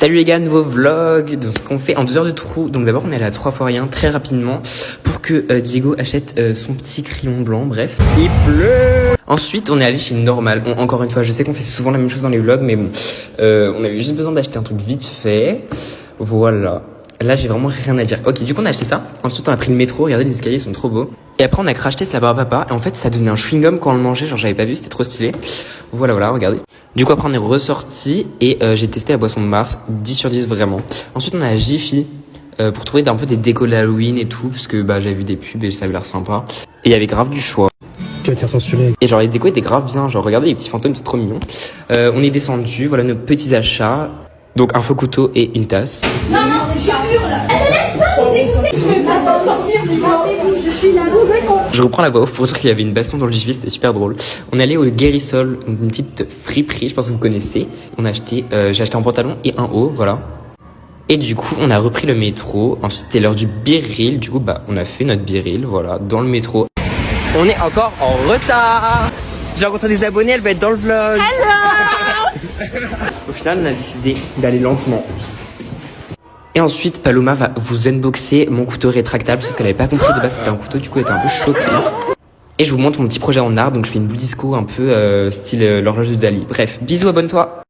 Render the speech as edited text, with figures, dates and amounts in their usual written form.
Salut les gars, nouveau vlog. Donc ce qu'on fait en 2 heures de trou. Donc d'abord on est allé à 3 fois rien très rapidement pour que Diego achète son petit crayon blanc. Bref, il pleut. Ensuite on est allé chez Normal. Encore une fois, je sais qu'on fait souvent la même chose dans les vlogs, mais bon, on avait juste besoin d'acheter un truc vite fait. Voilà. Là j'ai vraiment rien à dire. Ok, du coup on a acheté ça. Ensuite on a pris le métro. Regardez, les escaliers sont trop beaux. Et après on a craché c'est la barbe à papa. Et en fait ça donnait un chewing-gum quand on le mangeait. Genre j'avais pas vu, c'était trop stylé. Voilà, regardez. Du coup après on est ressorti et j'ai testé la boisson de Mars, 10 sur 10 vraiment. Ensuite on a Jiffy pour trouver un peu des décos d'Halloween et tout, parce que j'avais vu des pubs et ça avait l'air sympa. Et il y avait grave du choix. Tu vas te faire censurer. Et genre les décos étaient grave bien, genre regardez les petits fantômes, c'est trop mignon. On est descendu, voilà nos petits achats. Donc un faux couteau et une tasse. Non, je hurle. Elle ne laisse pas les écouter. Je vais pas t'en sortir, je suis la nouvelle. Je reprends la voix off pour dire qu'il y avait une baston dans le Jiffy, c'était super drôle. On est allé au Guérissol, une petite friperie, je pense que vous connaissez. On a acheté, j'ai acheté un pantalon et un haut, voilà. Et du coup, on a repris le métro. Ensuite, c'était l'heure du biril. Du coup, on a fait notre biril, voilà, dans le métro. On est encore en retard. J'ai rencontré des abonnés, elle va être dans le vlog. Hello. Au final, on a décidé d'aller lentement. Et ensuite, Paloma va vous unboxer mon couteau rétractable, sauf qu'elle avait pas compris de base c'était un couteau, du coup elle était un peu choquée. Et je vous montre mon petit projet en art, donc je fais une boule disco un peu style l'horloge de Dali. Bref, bisous, abonne-toi.